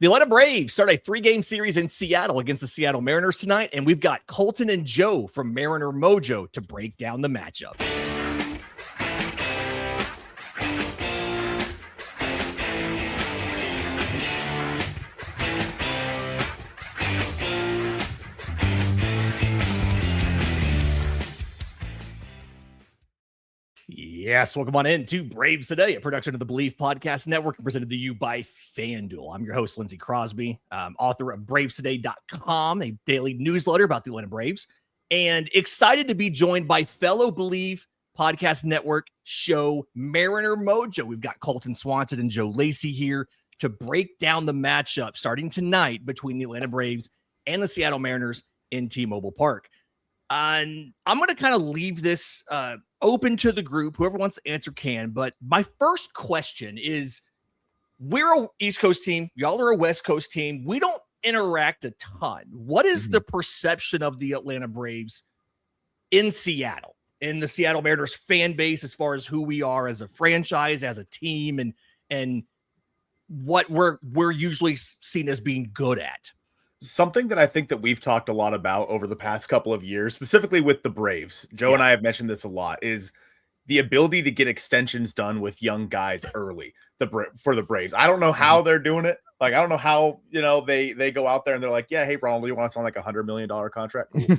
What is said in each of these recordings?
The Atlanta Braves start a 3-game series in Seattle against the Seattle Mariners tonight, and we've got Colton and Joe from Mariner Mojo to break down the matchup. Yes, welcome on in to Braves Today, a production of the Believe Podcast Network, presented to you by FanDuel. I'm your host, Lindsey Crosby, author of BravesToday.com, a daily newsletter about the Atlanta Braves, and excited to be joined by fellow Believe Podcast Network show Mariner Mojo. We've got Colton Swanson and Joe Lacey here to break down the matchup starting tonight between the Atlanta Braves and the Seattle Mariners in T-Mobile Park. And I'm going to kind of leave this open to the group. Whoever wants to answer can. But my first question is, we're an East Coast team. Y'all are a West Coast team. We don't interact a ton. What is the perception of the Atlanta Braves in Seattle, in the Seattle Mariners fan base, as far as who we are as a franchise, as a team, and what we're usually seen as being good at? Something that I think that we've talked a lot about over the past couple of years, specifically with the Braves, Joe and I have mentioned this a lot, is the ability to get extensions done with young guys early for the Braves. I don't know how they're doing it. Like, I don't know how, they go out there and they're like, yeah, hey, Ronald, you want us on like $100 million contract? Cool.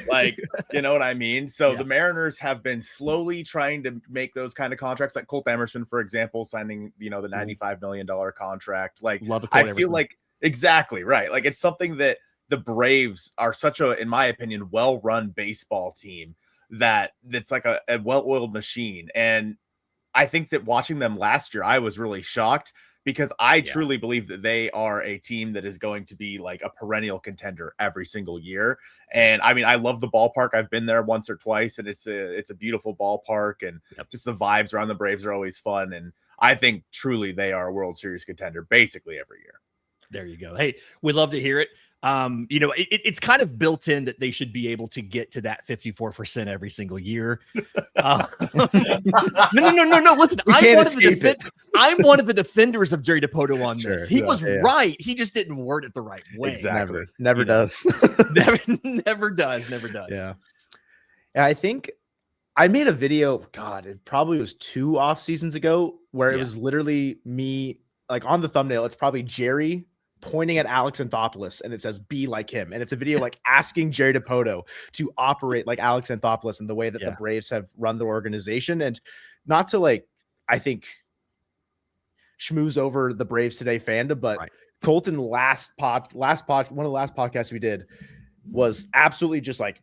Like, you know what I mean? So the Mariners have been slowly trying to make those kind of contracts, like Colt Emerson, for example, signing, the $95 million contract. Like, I feel like, exactly right. Like, it's something that the Braves are such a, in my opinion, well-run baseball team that's like a well-oiled machine. And I think that watching them last year, I was really shocked because I truly believe that they are a team that is going to be like a perennial contender every single year. And I mean, I love the ballpark. I've been there once or twice, and it's a beautiful ballpark, and just the vibes around the Braves are always fun. And I think truly they are a World Series contender basically every year. There you go. Hey, we'd love to hear it. It's kind of built in that they should be able to get to that 54% every single year. No. Listen, I'm one of the defenders of Jerry Dipoto on this. He was right. He just didn't word it the right way. Exactly. Never does. Never does. Yeah. I think I made a video, it probably was 2 off seasons ago, where it was literally me, like on the thumbnail, it's probably Jerry pointing at Alex Anthopoulos, and it says "be like him," and it's a video like asking Jerry Dipoto to operate like Alex Anthopoulos in the way that the Braves have run their organization. And not to I think schmooze over the Braves Today fandom, but Colton one of the last podcasts we did was absolutely just like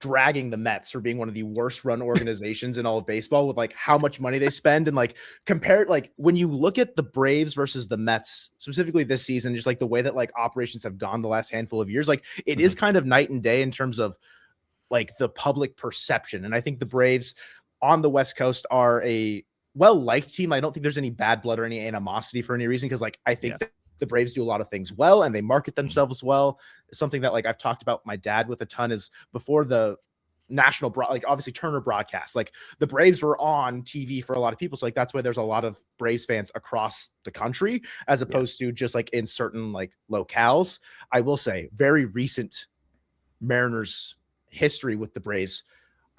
dragging the Mets for being one of the worst run organizations in all of baseball, with like how much money they spend, and like compare it, like when you look at the Braves versus the Mets specifically this season, just like the way that like operations have gone the last handful of years, like it is kind of night and day in terms of like the public perception. And I think the Braves on the West Coast are a well-liked team. I don't think there's any bad blood or any animosity for any reason, because like I think that the Braves do a lot of things well, and they market themselves well. Something that like I've talked about my dad with a ton is before the national like obviously Turner broadcast, like the Braves were on TV for a lot of people. So like that's why there's a lot of Braves fans across the country, as opposed to just like in certain like locales. I will say very recent Mariners history with the Braves,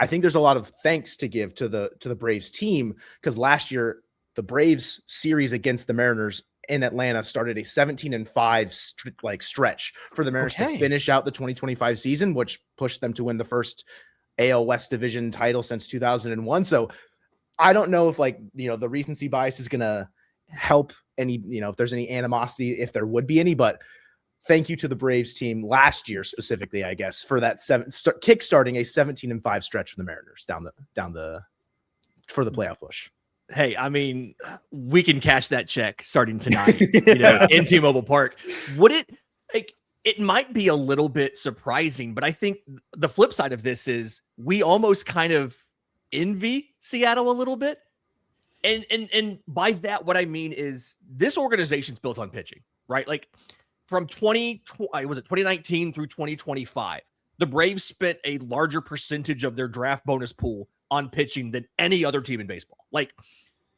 I think there's a lot of thanks to give to the Braves team, because last year the Braves series against the Mariners in Atlanta started a 17-5 stretch for the Mariners to finish out the 2025 season, which pushed them to win the first AL West division title since 2001. So I don't know if the recency bias is going to help any, if there's any animosity, if there would be any, but thank you to the Braves team last year specifically, I guess, for that kickstarting a 17-5 stretch for the Mariners for the playoff push. Hey, I mean, we can cash that check starting tonight, in T-Mobile Park. Would it it might be a little bit surprising, but I think the flip side of this is we almost kind of envy Seattle a little bit. And by that, what I mean is this organization's built on pitching, right? Like from 2019 through 2025, the Braves spent a larger percentage of their draft bonus pool on pitching than any other team in baseball. Like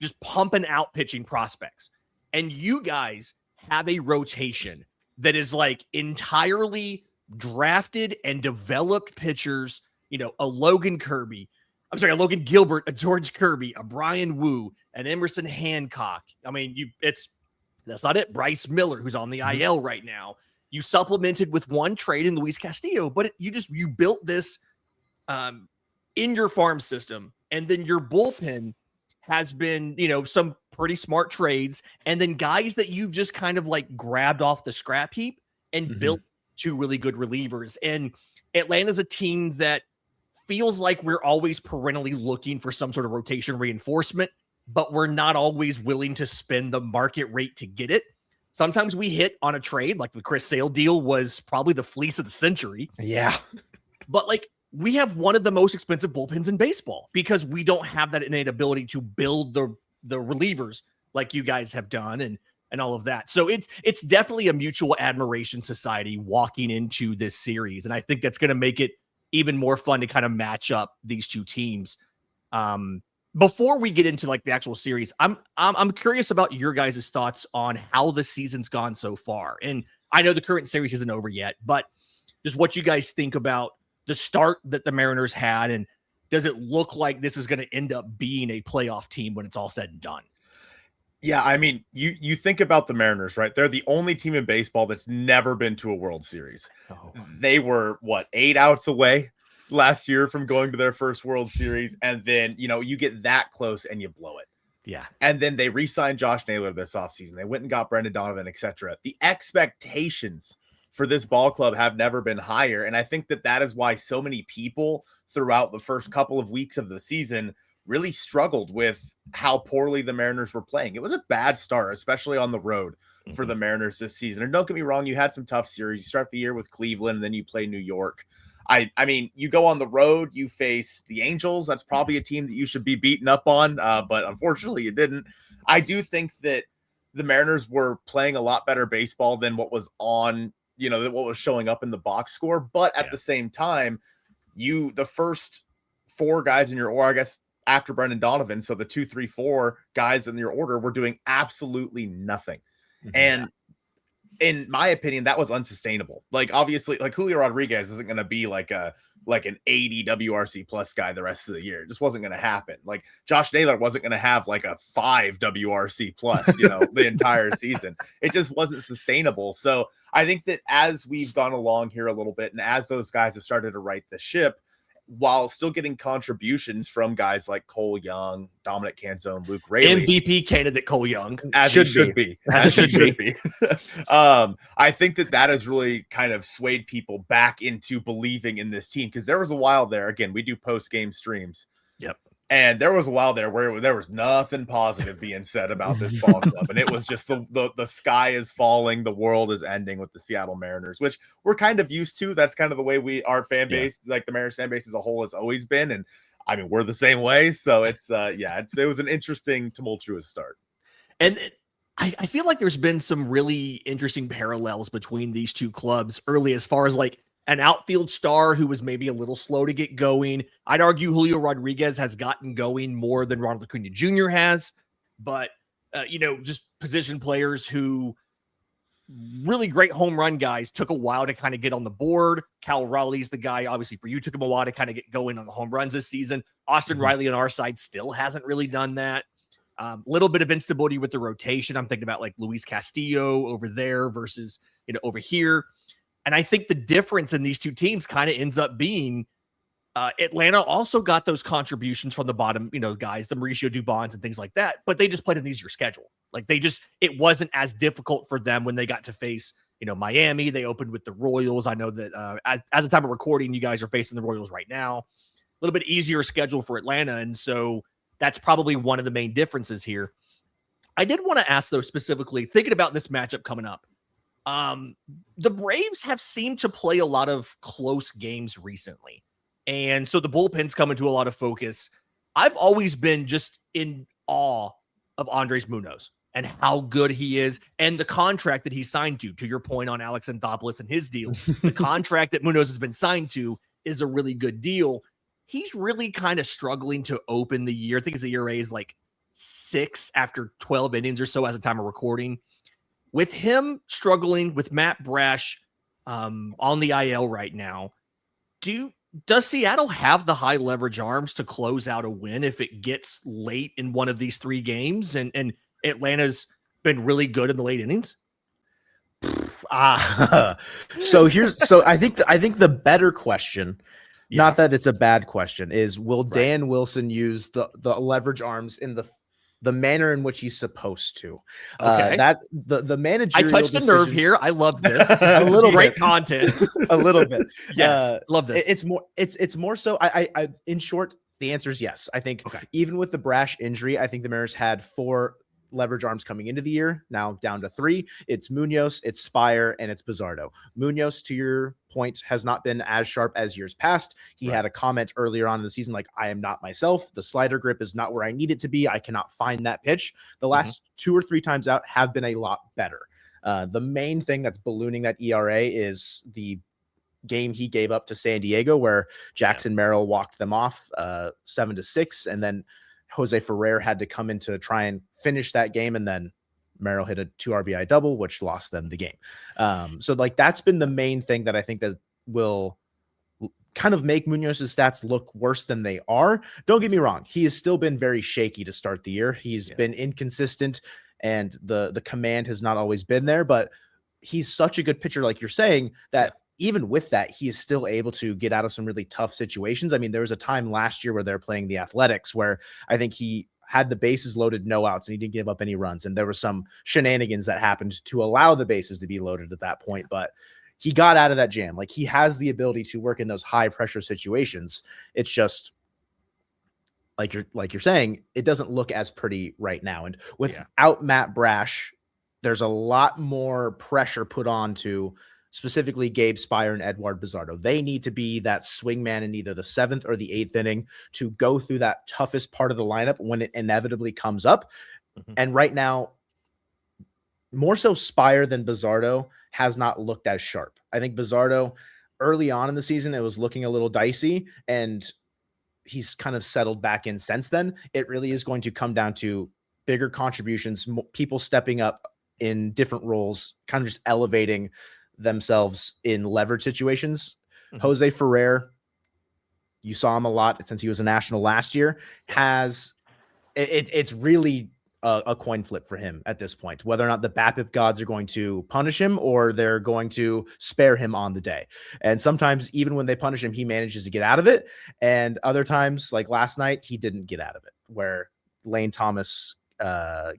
just pumping out pitching prospects. And you guys have a rotation that is like entirely drafted and developed pitchers, a Logan Gilbert, a George Kirby, a Brian Wu, an Emerson Hancock. I mean, that's not it. Bryce Miller, who's on the IL right now. You supplemented with one trade in Luis Castillo, but you built this in your farm system, and then your bullpen has been, some pretty smart trades, and then guys that you've just kind of like grabbed off the scrap heap and built two really good relievers. And Atlanta's a team that feels like we're always perennially looking for some sort of rotation reinforcement, but we're not always willing to spend the market rate to get it. Sometimes we hit on a trade, like the Chris Sale deal was probably the fleece of the century. Yeah. But like, we have one of the most expensive bullpens in baseball because we don't have that innate ability to build the relievers like you guys have done and all of that. So it's definitely a mutual admiration society walking into this series. And I think that's going to make it even more fun to kind of match up these two teams. Before we get into like the actual series, I'm curious about your guys' thoughts on how the season's gone so far. And I know the current series isn't over yet, but just what you guys think about the start that the Mariners had, and does it look like this is going to end up being a playoff team when it's all said and done? Yeah, I mean, you think about the Mariners, right? They're the only team in baseball that's never been to a World Series. Oh. They were, 8 outs away last year from going to their first World Series, and then, you get that close and you blow it. Yeah. And then they re-signed Josh Naylor this offseason. They went and got Brendan Donovan, etc. The expectations for this ball club have never been higher. And I think that is why so many people throughout the first couple of weeks of the season really struggled with how poorly the Mariners were playing. It was a bad start, especially on the road for the Mariners this season. And don't get me wrong, you had some tough series. You start the year with Cleveland, and then you play New York. I mean, you go on the road, you face the Angels. That's probably a team that you should be beaten up on, but unfortunately you didn't. I do think that the Mariners were playing a lot better baseball than what was on, what was showing up in the box score. But at the same time, the first 4 guys in your, or I guess after Brendan Donovan, so the 2, 3, 4 guys in your order were doing absolutely nothing. And in my opinion, that was unsustainable. Like, obviously, like Julio Rodriguez isn't going to be like an 80 WRC plus guy the rest of the year. It just wasn't going to happen. Like, Josh Naylor wasn't going to have like a 5 WRC plus, the entire season. It just wasn't sustainable. So I think that as we've gone along here a little bit, and as those guys have started to right the ship, while still getting contributions from guys like Cole Young, Dominic Canzone, Luke Raley. MVP candidate Cole Young. As he should be. As he should be. I think that has really kind of swayed people back into believing in this team, because there was a while there, again, we do post-game streams. Yep. And there was a while there where there was nothing positive being said about this ball club. And it was just the sky is falling, the world is ending with the Seattle Mariners, which we're kind of used to. That's kind of the way our fan base, like the Mariners fan base as a whole, has always been. And I mean, we're the same way. So it was an interesting, tumultuous start. And I feel like there's been some really interesting parallels between these two clubs early, as far as like an outfield star who was maybe a little slow to get going. I'd argue Julio Rodriguez has gotten going more than Ronald Acuna Jr. has, but just position players who really great home run guys took a while to kind of get on the board. Cal Raleigh's the guy, obviously for you, took him a while to kind of get going on the home runs this season. Austin Riley on our side still hasn't really done that. Little bit of instability with the rotation. I'm thinking about like Luis Castillo over there versus, over here. And I think the difference in these two teams kind of ends up being Atlanta also got those contributions from the bottom, guys, the Mauricio Dubons and things like that, but they just played an easier schedule. Like it wasn't as difficult for them when they got to face, Miami. They opened with the Royals. I know that as the time of recording, you guys are facing the Royals right now. A little bit easier schedule for Atlanta. And so that's probably one of the main differences here. I did want to ask, though, specifically, thinking about this matchup coming up, the Braves have seemed to play a lot of close games recently. And so the bullpen's come into a lot of focus. I've always been just in awe of Andres Munoz and how good he is, and the contract that he signed to your point on Alex Anthopoulos and his deal. The contract that Munoz has been signed to is a really good deal. He's really kind of struggling to open the year. I think his ERA is like 6 after 12 innings or so as a time of recording. with him struggling with Matt Brash on the IL right now, does Seattle have the high leverage arms to close out a win if it gets late in one of these 3 games and Atlanta's been really good in the late innings? So I think the better question, not that it's a bad question, is will Dan Wilson use the leverage arms in the manner in which he's supposed to? Okay. That the managerial I touched a nerve here. I love this. A little great bit. Content. A little bit. Yes. Love this. It's more so. I in short, the answer is yes. I think even with the Brash injury, I think the Mariners had 4 leverage arms coming into the year, now down to 3. It's Munoz, it's Spire, and it's Bizardo. Munoz, to your point, has not been as sharp as years past. He had a comment earlier on in the season like, I am not myself. The slider grip is not where I need it to be. I cannot find that pitch. The last 2 or 3 times out have been a lot better. The main thing that's ballooning that ERA is the game he gave up to San Diego, where Jackson Merrill walked them off 7-6, and then Jose Ferrer had to come in to try and finish that game, and then Merrill hit a 2 RBI double, which lost them the game. So like that's been the main thing that I think that will kind of make Munoz's stats look worse than they are. Don't get me wrong, he has still been very shaky to start the year. He's been inconsistent, and the command has not always been there, but he's such a good pitcher, like you're saying, that even with that, he is still able to get out of some really tough situations. I mean, there was a time last year where they're playing the Athletics where I think he had the bases loaded, no outs, and he didn't give up any runs. And there were some shenanigans that happened to allow the bases to be loaded at that point. But he got out of that jam. Like, he has the ability to work in those high pressure situations. It's just like you're saying, it doesn't look as pretty right now. And without Matt Brash, there's a lot more pressure put on to specifically Gabe Spire and Edward Bizardo. They need to be that swing man in either the 7th or the 8th inning to go through that toughest part of the lineup when it inevitably comes up. And right now, more so Spire than Bizardo has not looked as sharp. I think Bizardo early on in the season, it was looking a little dicey, and he's kind of settled back in since then. It really is going to come down to bigger contributions, people stepping up in different roles, kind of just elevating themselves in leverage situations. Jose Ferrer, you saw him a lot since he was a national last year, has it's really a coin flip for him at this point, whether or not the BABIP gods are going to punish him or they're going to spare him on the day. And sometimes even when they punish him, he manages to get out of it. And other times, like last night, he didn't get out of it, where Lane Thomas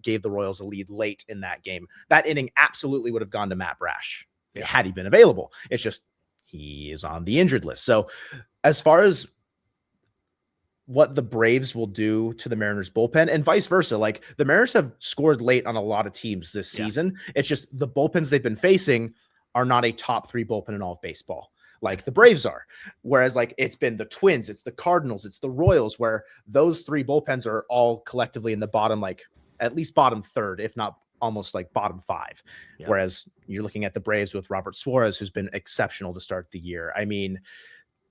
gave the Royals a lead late in that game. That inning absolutely would have gone to Matt Brash had he been available. It's just he is on the injured list. So as far as what the Braves will do to the Mariners bullpen and vice versa, like the Mariners have scored late on a lot of teams this season. It's just the bullpens they've been facing are not a top 3 bullpen in all of baseball, like the Braves are. Whereas like it's been the Twins, it's the Cardinals, it's the Royals, where those 3 bullpens are all collectively in the bottom, like at least bottom 3rd, if not almost like bottom 5. Whereas you're looking at the Braves with Robert Suarez, who's been exceptional to start the year. I mean,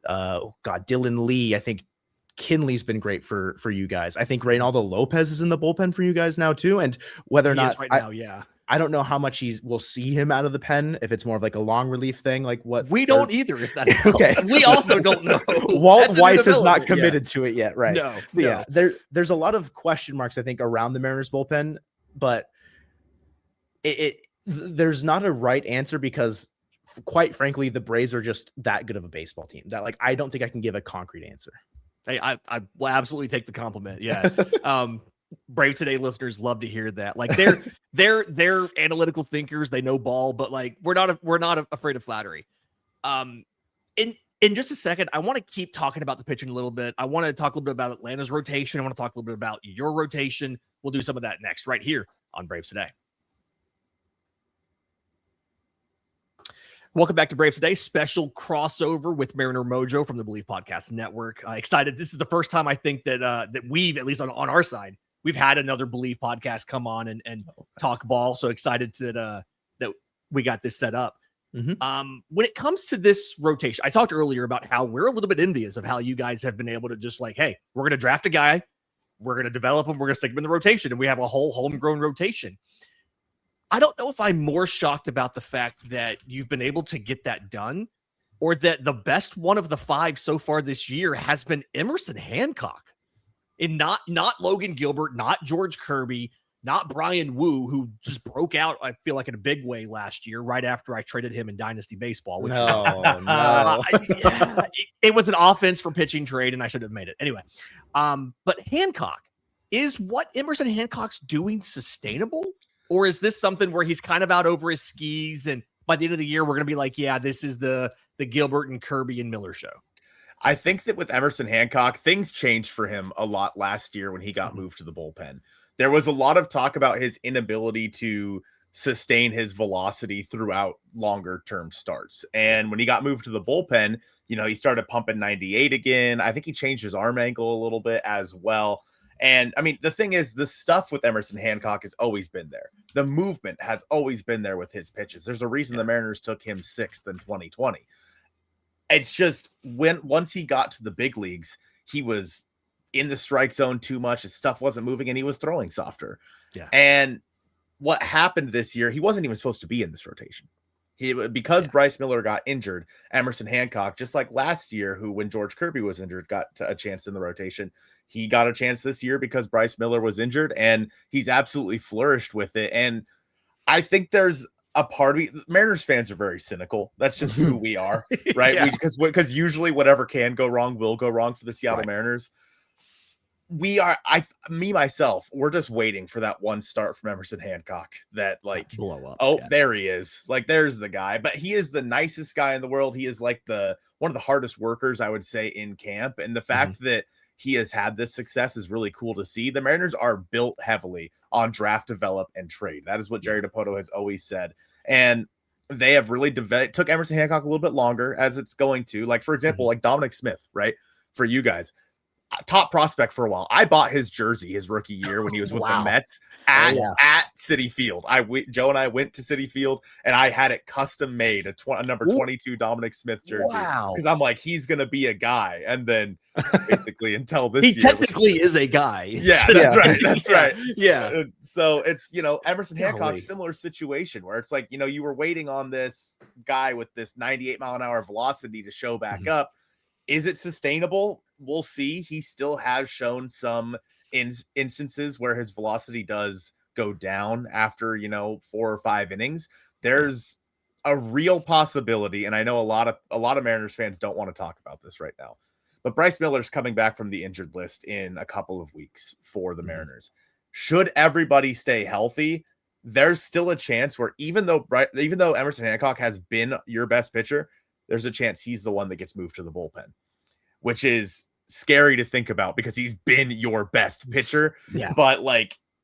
Dylan Lee, I think Kinley's been great for you guys. I think Reynaldo Lopez is in the bullpen for you guys now too. And whether or not I don't know how much we'll see him out of the pen, if it's more of like a long relief thing, like what we don't either. If that okay, we also don't know. Walt Weiss has not committed to it yet, right? No. Yeah, there's a lot of question marks, I think, around the Mariners bullpen, but there's not a right answer because, quite frankly, the Braves are just that good of a baseball team that like I don't think I can give a concrete answer. Hey, I will absolutely take the compliment. Yeah. Brave Today listeners love to hear that. Like they're analytical thinkers. They know ball, but like we're not afraid of flattery. In just a second, I want to keep talking about the pitching a little bit. I want to talk a little bit about Atlanta's rotation. I want to talk a little bit about your rotation. We'll do some of that next right here on Braves Today. Welcome back to Braves Today. Special crossover with Mariner Mojo from the Believe Podcast Network. Excited. This is the first time I think that we've, at least on our side, we've had another Believe podcast come on and talk ball. So excited that we got this set up. When it comes to this rotation, I talked earlier about how we're a little bit envious of how you guys have been able to just like, hey, we're going to draft a guy, we're going to develop him, we're going to stick him in the rotation, and we have a whole homegrown rotation. I don't know if I'm more shocked about the fact that you've been able to get that done, or that the best one of the 5 so far this year has been Emerson Hancock, and not Logan Gilbert, not George Kirby, not Brian Wu, who just broke out, I feel like, in a big way last year, right after I traded him in Dynasty Baseball. Which it was an offense for pitching trade, and I should have made it. Anyway, but Hancock, is what Emerson Hancock's doing sustainable? Or is this something where he's kind of out over his skis, and by the end of the year, we're going to be like, yeah, this is the Gilbert and Kirby and Miller show? I think that with Emerson Hancock, things changed for him a lot last year when he got moved to the bullpen. There was a lot of talk about his inability to sustain his velocity throughout longer term starts. And when he got moved to the bullpen, he started pumping 98 again. I think he changed his arm angle a little bit as well. And I mean, the thing is, the stuff with Emerson Hancock has always been there. The movement has always been there with his pitches. There's a reason the Mariners took him 6th in 2020. It's just once he got to the big leagues, he was in the strike zone too much. His stuff wasn't moving and he was throwing softer. Yeah. And what happened this year, he wasn't even supposed to be in this rotation. Because Bryce Miller got injured, Emerson Hancock, just like last year, who when George Kirby was injured, got a chance in the rotation. He got a chance this year because Bryce Miller was injured, and he's absolutely flourished with it. And I think there's a part of me, Mariners fans are very cynical. That's just who we are, right? Because usually whatever can go wrong will go wrong for the Seattle Mariners. Myself, we're just waiting for that one start from Emerson Hancock that blow up. Oh, there he is. There's the guy. But he is the nicest guy in the world. He is one of the hardest workers, I would say, in camp. And the fact that he has had this success is really cool to see. The Mariners are built heavily on draft, develop, and trade. That is what Jerry Dipoto has always said. And they have really took Emerson Hancock a little bit longer, as it's going to. For example, like Dominic Smith, right? For you guys. Top prospect for a while. I bought his jersey his rookie year when he was with the Mets at Citi Field. Joe and I went to Citi Field and I had it custom made, a number 22 Dominic Smith jersey. Wow. Because I'm like, he's going to be a guy. And then basically until this year. He technically is a guy. Yeah, that's right. That's right. Yeah. So it's, Emerson Hancock, similar situation where it's like, you were waiting on this guy with this 98 mile an hour velocity to show back up. Is it sustainable? We'll see. He still has shown some instances where his velocity does go down after, 4 or 5 innings. There's a real possibility, and I know a lot of Mariners fans don't want to talk about this right now, but Bryce Miller's coming back from the injured list in a couple of weeks for the Mariners. Should everybody stay healthy, there's still a chance where even though Emerson Hancock has been your best pitcher, there's a chance he's the one that gets moved to the bullpen, which is scary to think about because he's been your best pitcher. Yeah. But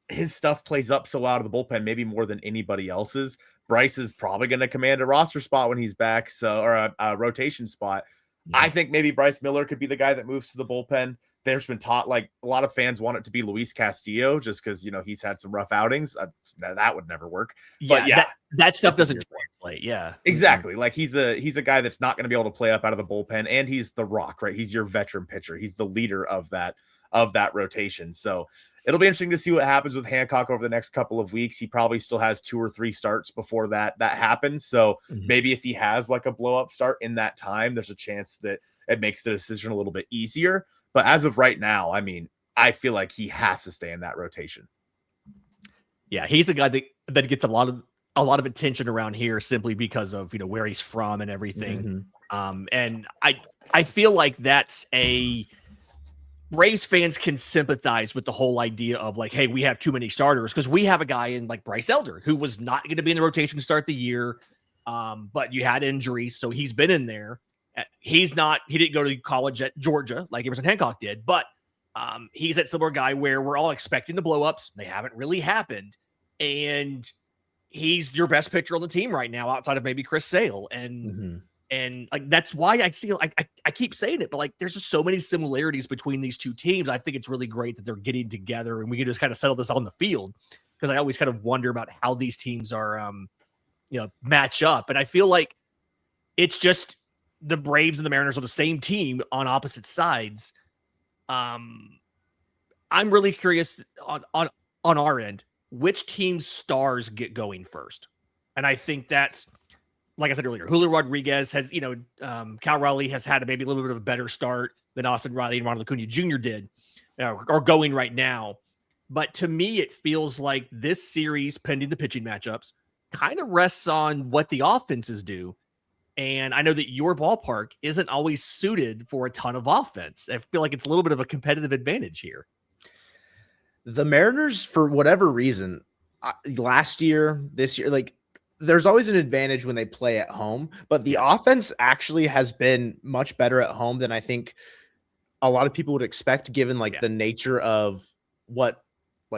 his stuff plays up so out of the bullpen, maybe more than anybody else's. Bryce is probably going to command a roster spot when he's back, or a rotation spot. Yeah. I think maybe Bryce Miller could be the guy that moves to the bullpen. There's been taught a lot of fans want it to be Luis Castillo just because he's had some rough outings. That would never work. Yeah, but that stuff doesn't translate. Yeah, exactly. He's a guy that's not going to be able to play up out of the bullpen, and he's the rock, right? He's your veteran pitcher. He's the leader of that rotation. So it'll be interesting to see what happens with Hancock over the next couple of weeks. He probably still has 2 or 3 starts before that happens. So maybe if he has a blow up start in that time, there's a chance that it makes the decision a little bit easier. But as of right now, I mean, I feel like he has to stay in that rotation. Yeah, he's a guy that gets a lot of attention around here simply because of where he's from and everything. And I feel like that's Braves fans can sympathize with the whole idea of hey, we have too many starters, because we have a guy in Bryce Elder who was not going to be in the rotation to start the year, but you had injuries, so he's been in there. He didn't go to college at Georgia like Emerson Hancock did, but he's that similar guy where we're all expecting the blow-ups. They haven't really happened. And he's your best pitcher on the team right now outside of maybe Chris Sale. And that's why I keep saying it, but there's just so many similarities between these two teams. I think it's really great that they're getting together and we can just kind of settle this on the field, because I always kind of wonder about how these teams are, match up. And I feel like it's just the Braves and the Mariners are the same team on opposite sides. I'm really curious on our end. which team's stars get going first. And I think that's, like I said earlier, Julio Rodriguez has, Cal Raleigh has had maybe a little bit of a better start than Austin Riley and Ronald Acuna Jr. did, are going right now. But to me, it feels like this series, pending the pitching matchups, kind of rests on what the offenses do. And I know that your ballpark isn't always suited for a ton of offense. I feel like it's a little bit of a competitive advantage here. The Mariners, for whatever reason, last year, this year, like, there's always an advantage when they play at home, but the offense actually has been much better at home than I think a lot of people would expect, given the nature of what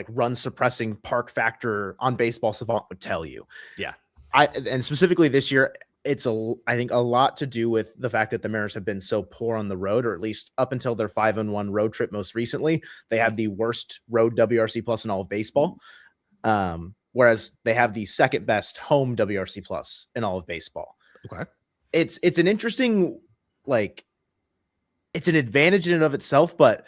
run suppressing park factor on Baseball Savant would tell you. Yeah. And specifically this year, it's I think a lot to do with the fact that the Mariners have been so poor on the road, or at least up until their 5-1 road trip most recently. They have the worst road WRC plus in all of baseball. Whereas they have the second best home WRC plus in all of baseball. Okay. It's an interesting, it's an advantage in and of itself, but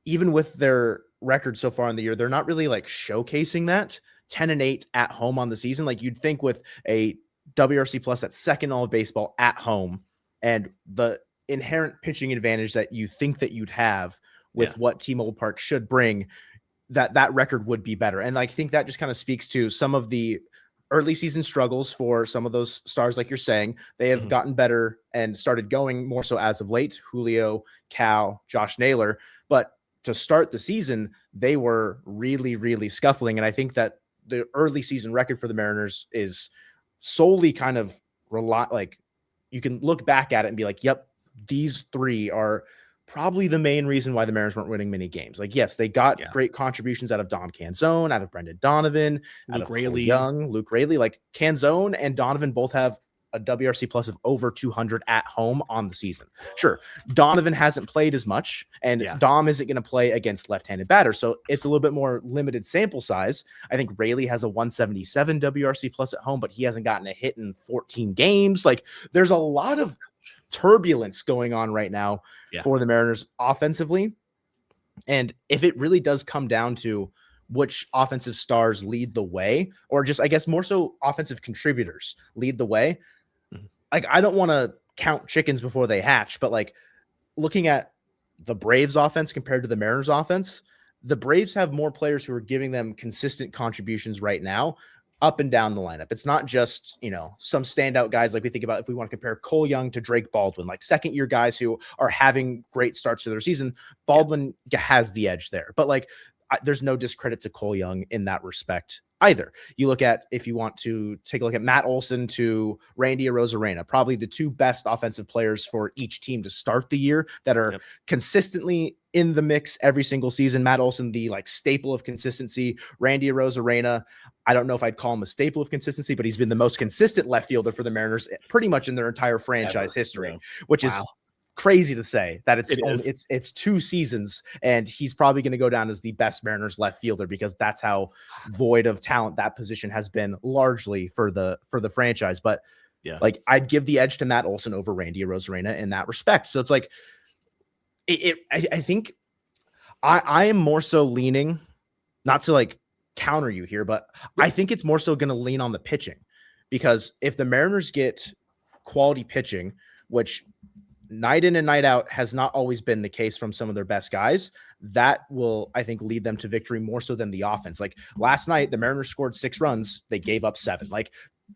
even with their record so far in the year, they're not really showcasing that. 10-8 at home on the season. You'd think with a WRC plus at second all of baseball at home and the inherent pitching advantage that you think that you'd have with what T-Mobile Park should bring, that record would be better. And I think that just kind of speaks to some of the early season struggles for some of those stars. Like you're saying, they have gotten better and started going more so as of late. Julio, Cal, Josh Naylor. But to start the season, they were really, really scuffling. And I think that the early season record for the Mariners is solely kind of you can look back at it and be like, yep, these three are probably the main reason why the Mariners weren't winning many games. Yes, they got great contributions out of Dom Canzone, out of Brendan Donovan, out of Rayleigh Young, Luke Rayleigh. Canzone and Donovan both have a WRC plus of over 200 at home on the season. Sure, Donovan hasn't played as much, and Dom isn't going to play against left-handed batters, so it's a little bit more limited sample size. I think Rayleigh has a 177 WRC plus at home, but he hasn't gotten a hit in 14 games. There's a lot of turbulence going on right now for the Mariners offensively. And if it really does come down to which offensive stars lead the way, or just, I guess, more so offensive contributors lead the way, I don't want to count chickens before they hatch, but looking at the Braves offense compared to the Mariners offense, the Braves have more players who are giving them consistent contributions right now, up and down the lineup. It's not just, some standout guys we think about if we want to compare Cole Young to Drake Baldwin, second year guys who are having great starts to their season. Baldwin has the edge there, but there's no discredit to Cole Young in that respect either. You look at, if you want to take a look at Matt Olson to Randy Arozarena, probably the two best offensive players for each team to start the year that are consistently in the mix every single season. Matt Olson, the staple of consistency. Randy Arozarena, I don't know if I'd call him a staple of consistency, but he's been the most consistent left fielder for the Mariners pretty much in their entire franchise history, which is crazy to say that it's 2 seasons, and he's probably going to go down as the best Mariners left fielder because that's how void of talent that position has been largely for the franchise. But I'd give the edge to Matt Olson over Randy Arozarena in that respect. So it's I think I am more so leaning, not to counter you here, but I think it's more so going to lean on the pitching, because if the Mariners get quality pitching, which night in and night out has not always been the case from some of their best guys, that will, I think, lead them to victory more so than the offense. Last night, the Mariners scored 6 runs. They gave up 7.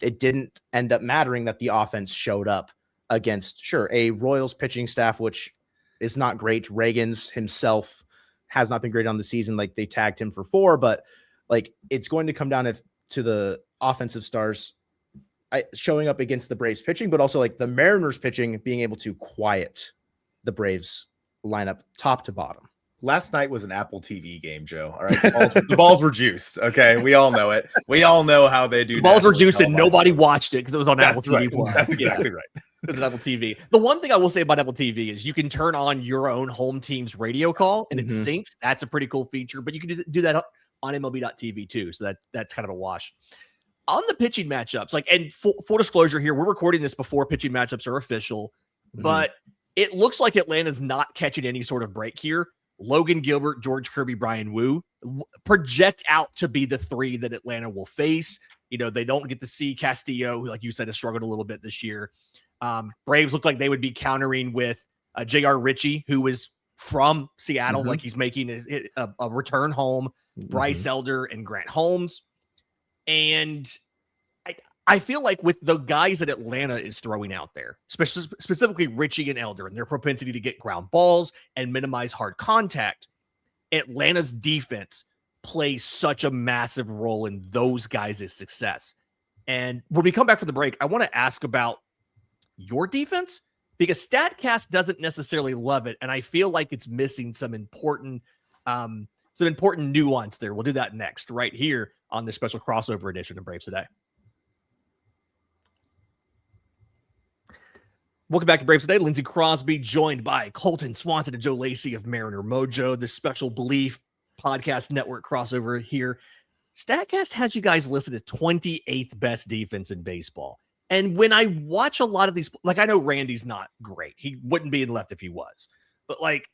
It didn't end up mattering that the offense showed up against, a Royals pitching staff, which is not great. Reagans himself has not been great on the season. They tagged him for 4, but it's going to come down to the offensive stars showing up against the Braves pitching, but also the Mariners pitching being able to quiet the Braves lineup top to bottom. Last night was an Apple TV game, Joe. All right. The balls were juiced. Okay. We all know it. We all know how they do. The balls were juiced and nobody watched it because it was on Apple TV Plus. That's exactly right. It was on Apple TV. The one thing I will say about Apple TV is you can turn on your own home team's radio call and it syncs. That's a pretty cool feature, but you can do that on MLB.TV too. So that's kind of a wash. On the pitching matchups, and full disclosure here, we're recording this before pitching matchups are official, but it looks like Atlanta's not catching any sort of break here. Logan Gilbert, George Kirby, Brian Wu project out to be the three that Atlanta will face. You know, they don't get to see Castillo, who, like you said, has struggled a little bit this year. Braves look like they would be countering with J.R. Ritchie, who is from Seattle, like he's making a return home, Bryce Elder and Grant Holmes. And I feel like with the guys that Atlanta is throwing out there, specifically Ritchie and Elder, and their propensity to get ground balls and minimize hard contact, Atlanta's defense plays such a massive role in those guys' success. And when we come back from the break, I want to ask about your defense, because StatCast doesn't necessarily love it, and I feel like it's missing some important nuance there. We'll do that next, right here on this special crossover edition of Braves Today. Welcome back to Braves Today. Lindsey Crosby joined by Colton Swanson and Joe Lacey of Mariner Mojo, the special Belief Podcast Network crossover here. StatCast has you guys listed as 28th best defense in baseball. And when I watch a lot of these, like, I know Randy's not great. He wouldn't be in left if he was. But, like,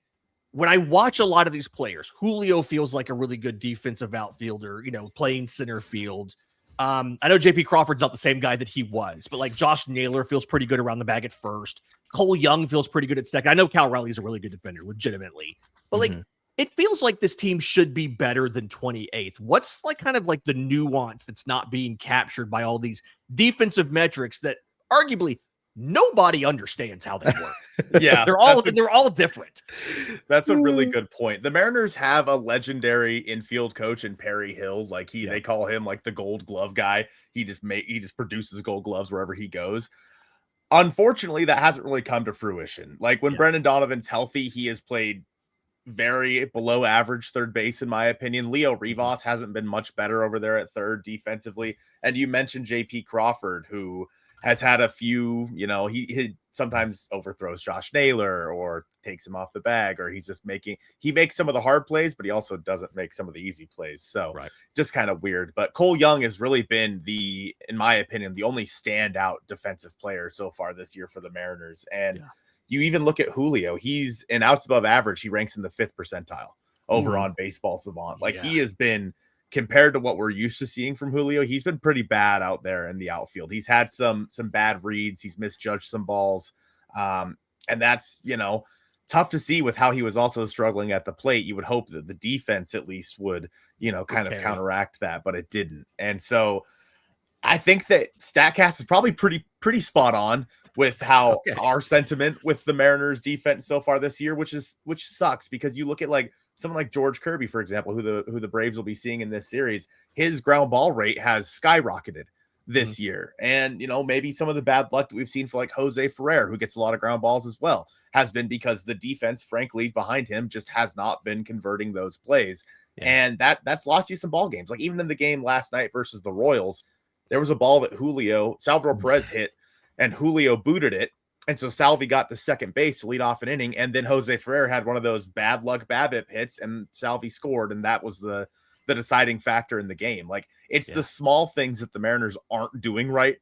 when I watch a lot of these players, Julio feels like a really good defensive outfielder, you know, playing center field. I know JP Crawford's not the same guy that he was, but like Josh Naylor feels pretty good around the bag at first. Cole Young feels pretty good at second. I know Cal Riley's a really good defender, legitimately, but like it feels like this team should be better than 28th. What's like kind of like the nuance that's not being captured by all these defensive metrics that arguably nobody understands how they work? Yeah, they're all different. That's a really good point. The Mariners have a legendary infield coach in Perry Hill. Like they call him like the Gold Glove guy. He just produces Gold Gloves wherever he goes. Unfortunately, that hasn't really come to fruition. Like when Brendan Donovan's healthy, he has played very below average third base, in my opinion. Leo Rivas hasn't been much better over there at third defensively. And you mentioned JP Crawford, who has had a few, you know, he sometimes overthrows Josh Naylor or takes him off the bag, or he makes some of the hard plays, but he also doesn't make some of the easy plays. So just kind of weird. But Cole Young has really been in my opinion, the only standout defensive player so far this year for the Mariners. And you even look at Julio, he's in outs above average. He ranks in the 5th percentile over on Baseball Savant. Like he has been, compared to what we're used to seeing from Julio, he's been pretty bad out there in the outfield. He's had some bad reads. He's misjudged some balls. And that's, you know, tough to see with how he was also struggling at the plate. You would hope that the defense at least would, you know, kind of counteract that, but it didn't. And so I think that StatCast is probably pretty spot on with how our sentiment with the Mariners defense so far this year, which sucks, because you look at like someone like George Kirby, for example, who the Braves will be seeing in this series, his ground ball rate has skyrocketed this year. And, you know, maybe some of the bad luck that we've seen for like Jose Ferrer, who gets a lot of ground balls as well, has been because the defense, frankly, behind him just has not been converting those plays. And that's lost you some ball games. Like even in the game last night versus the Royals, there was a ball that Salvador Perez hit, and Julio booted it. And so Salvi got to second base to lead off an inning. And then Jose Ferrer had one of those bad luck BABIP hits, and Salvi scored. And that was the deciding factor in the game. Like it's the small things that the Mariners aren't doing right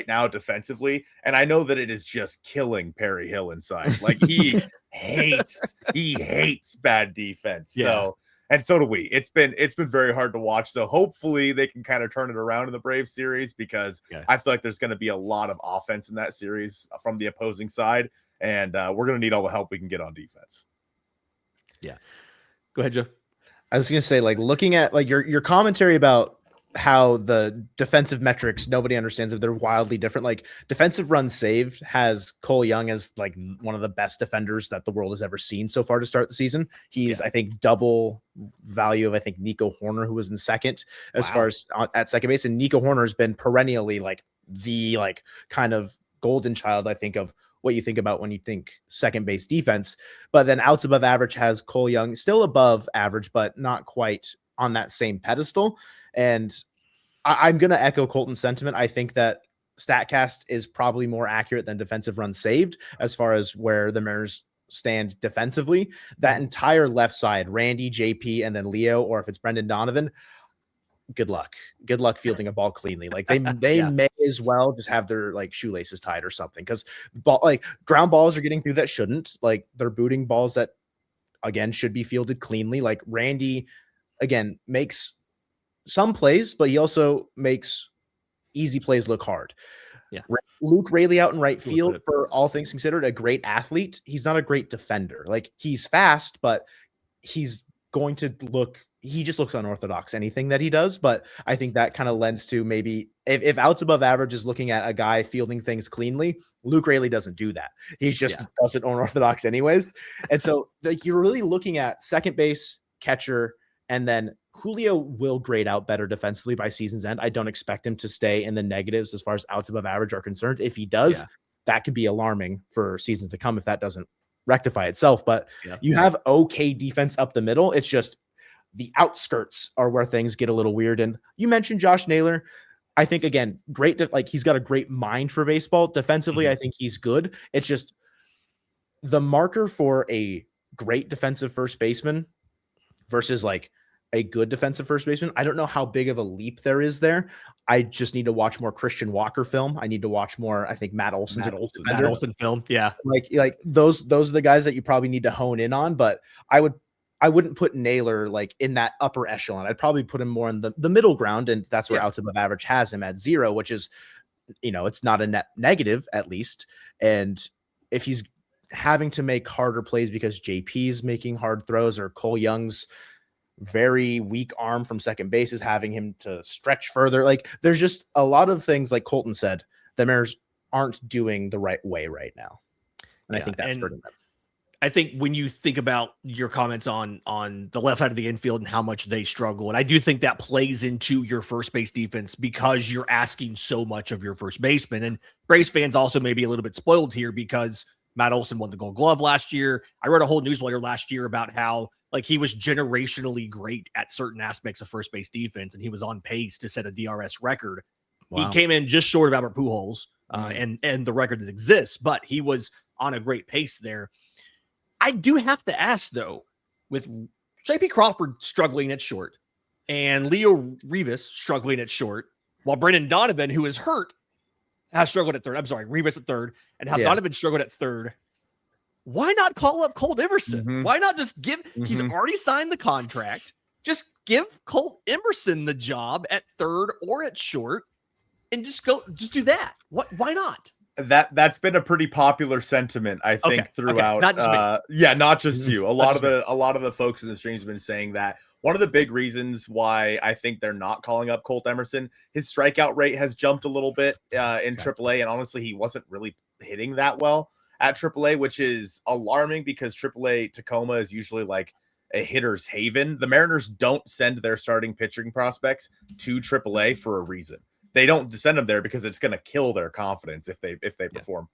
now defensively. And I know that it is just killing Perry Hill inside. Like he hates bad defense. So do we. It's been very hard to watch. So hopefully they can kind of turn it around in the Braves series, because I feel like there's going to be a lot of offense in that series from the opposing side. And we're going to need all the help we can get on defense. Yeah. Go ahead, Joe. I was going to say, like, looking at like your commentary about how the defensive metrics, nobody understands if they're wildly different. Like defensive runs saved has Cole Young as like one of the best defenders that the world has ever seen so far to start the season. He's, I think, double value of, I think, Nico Horner, who was in second as far as at second base. And Nico Horner has been perennially like the like kind of golden child, I think, of what you think about when you think second base defense. But then outs above average has Cole Young, still above average, but not quite on that same pedestal. And I'm going to echo Colton's sentiment. I think that StatCast is probably more accurate than defensive runs saved as far as where the Mariners stand defensively. That entire left side, Randy, JP, and then Leo, or if it's Brendan Donovan, good luck fielding a ball cleanly. Like they may as well just have their like shoelaces tied or something, because ground balls are getting through that shouldn't. Like they're booting balls that again, should be fielded cleanly. Like Randy, again, makes some plays, but he also makes easy plays look hard. Yeah. Luke Rayleigh out in right field, for all things considered, a great athlete. He's not a great defender. Like, he's fast, but he's going to he just looks unorthodox, anything that he does. But I think that kind of lends to maybe if outs above average is looking at a guy fielding things cleanly, Luke Rayleigh doesn't do that. He's just doesn't unorthodox anyways. And so like you're really looking at second base, catcher, and then Julio will grade out better defensively by season's end. I don't expect him to stay in the negatives as far as outs above average are concerned. If he does, that could be alarming for seasons to come if that doesn't rectify itself. But you have okay defense up the middle. It's just the outskirts are where things get a little weird. And you mentioned Josh Naylor. I think, again, great. Like, he's got a great mind for baseball. Defensively, I think he's good. It's just the marker for a great defensive first baseman versus like a good defensive first baseman. I don't know how big of a leap there is there. I just need to watch more Christian Walker film. I need to watch more, I think, Matt Olson's Matt Olson film. Yeah. Like those are the guys that you probably need to hone in on, but I wouldn't put Naylor like in that upper echelon. I'd probably put him more in the middle ground. And that's where outs above average has him at 0, which is, it's not a net negative at least. And if he's having to make harder plays because JP's making hard throws or Cole Young's very weak arm from second base is having him to stretch further. Like, there's just a lot of things, like Colton said, the Mariners aren't doing the right way right now. And I think that's hurting them. I think when you think about your comments on the left side of the infield and how much they struggle, and I do think that plays into your first base defense because you're asking so much of your first baseman. And Braves fans also may be a little bit spoiled here because Matt Olson won the Gold Glove last year. I wrote a whole newsletter last year about how like he was generationally great at certain aspects of first base defense, and he was on pace to set a DRS record. Wow. He came in just short of Albert Pujols and the record that exists, but he was on a great pace there. I do have to ask, though, with J.P. Crawford struggling at short and Leo Rivas struggling at short, while Brendan Donovan, who is hurt, has struggled at third. I'm sorry, Rivas at third, and how Donovan struggled at third. Why not call up Colt Emerson? Why not just give he's already signed the contract. Just give Colt Emerson the job at third or at short and just do that. Why not? That's been a pretty popular sentiment, I think, throughout. Not just me. Not just you. A lot of the folks in the streams have been saying that one of the big reasons why I think they're not calling up Colt Emerson, his strikeout rate has jumped a little bit in AAA, and honestly, he wasn't really hitting that well at AAA, which is alarming because AAA Tacoma is usually like a hitter's haven. The Mariners don't send their starting pitching prospects to AAA for a reason. They don't send them there because it's going to kill their confidence if they perform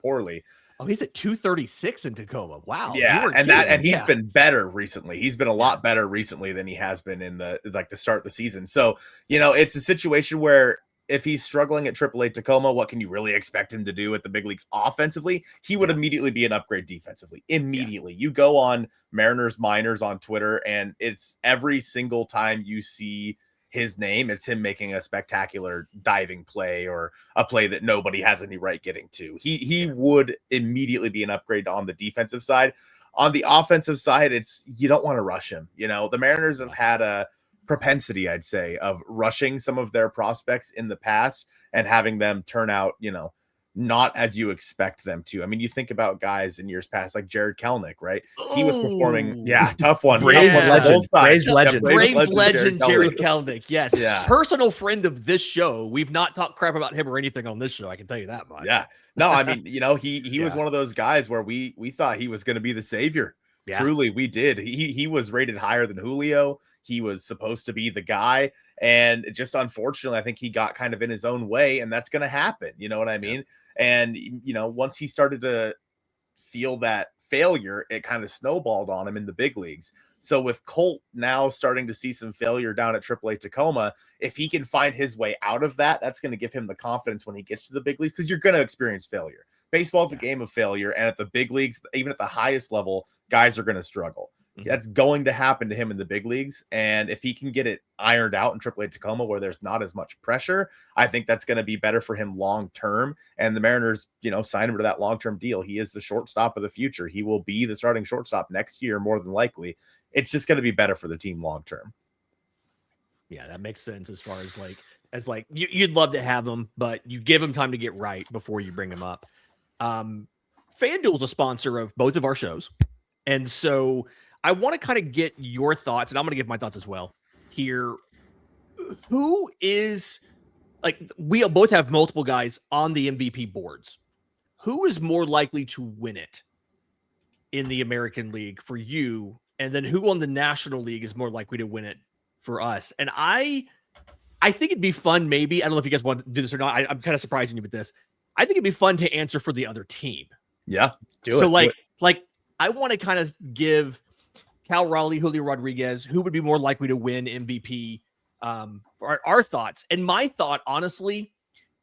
poorly. Oh, he's at 236 in Tacoma. Wow. Yeah, and he's been better recently. He's been a lot better recently than he has been in the start of the season. So, it's a situation where if he's struggling at AAA Tacoma, what can you really expect him to do at the big leagues offensively? He would immediately be an upgrade defensively. Immediately. You go on Mariners Minors on Twitter, and it's every single time you see his name, it's him making a spectacular diving play or a play that nobody has any right getting to. He would immediately be an upgrade on the defensive side. On the offensive side, you don't want to rush him. The Mariners have had a propensity, I'd say, of rushing some of their prospects in the past and having them turn out, not as you expect them to. I mean, you think about guys in years past like Jared Kelenic, right? He was performing, tough one. Braves legend Jared Kelenic. Yes. Yeah. Personal friend of this show. We've not talked crap about him or anything on this show. I can tell you that much. Yeah. No, I mean, he was one of those guys where we thought he was going to be the savior. Yeah. Truly, we did. He was rated higher than Julio. He was supposed to be the guy. And just unfortunately, I think he got kind of in his own way, and that's going to happen. You know what I mean? And, once he started to feel that failure, it kind of snowballed on him in the big leagues. So with Colt now starting to see some failure down at AAA Tacoma, if he can find his way out of that, that's going to give him the confidence when he gets to the big leagues, because you're going to experience failure. Baseball's a game of failure, and at the big leagues, even at the highest level, guys are going to struggle. That's going to happen to him in the big leagues. And if he can get it ironed out in AAA Tacoma where there's not as much pressure, I think that's going to be better for him long term. And the Mariners, sign him to that long-term deal. He is the shortstop of the future. He will be the starting shortstop next year, more than likely. It's just going to be better for the team long term. Yeah, that makes sense as far as you'd love to have him, but you give him time to get right before you bring him up. FanDuel's a sponsor of both of our shows. And so I want to kind of get your thoughts, and I'm going to give my thoughts as well here. Who is, we both have multiple guys on the MVP boards. Who is more likely to win it in the American League for you? And then who on the National League is more likely to win it for us? And I think it'd be fun, maybe. I don't know if you guys want to do this or not. I'm kind of surprising you with this. I think it'd be fun to answer for the other team. Yeah. I want to kind of give Cal Raleigh, Julio Rodriguez, who would be more likely to win MVP, our thoughts. And my thought, honestly,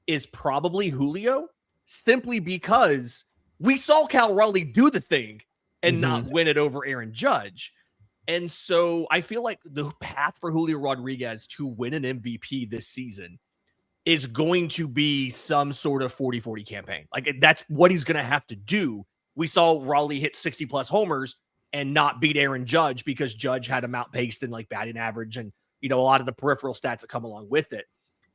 is probably Julio, simply because we saw Cal Raleigh do the thing and not win it over Aaron Judge. And so I feel like the path for Julio Rodriguez to win an MVP this season is going to be some sort of 40-40 campaign. That's what he's going to have to do. We saw Raleigh hit 60-plus homers and not beat Aaron Judge because Judge had him outpaced in batting average and, a lot of the peripheral stats that come along with it.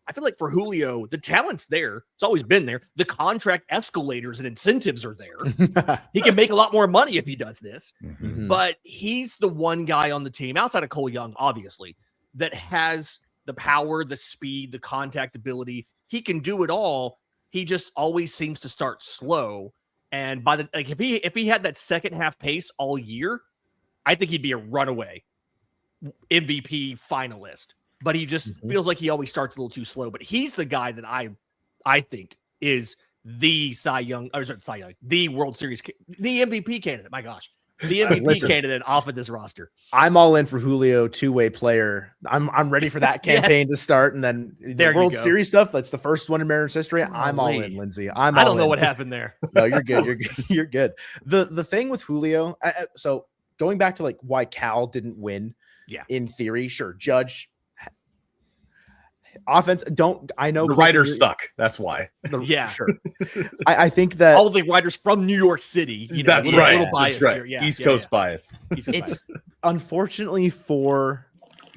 I feel like for Julio, the talent's there. It's always been there. The contract escalators and incentives are there. He can make a lot more money if he does this. But he's the one guy on the team, outside of Cole Young, obviously, that has the power, the speed, the contact ability. He can do it all. He just always seems to start slow. And by if he had that second half pace all year, I think he'd be a runaway MVP finalist. But he just feels like he always starts a little too slow. But he's the guy that I think is the the World Series, the MVP candidate. My gosh, the MVP candidate off of this roster. I'm all in for Julio, two-way player. I'm ready for that campaign to start, and then the World Series stuff. That's the first one in Mariners history. I'm all in, Lindsay. I don't know what happened there. No, you're good. You're good. You're good. The thing with Julio, so going back to why Cal didn't win. Yeah, in theory, sure. Judge. Offense, I know the writers suck. That's why. Sure. I think that all the writers from New York City, that's right. Little bias here. Yeah, East Coast bias. It's unfortunately for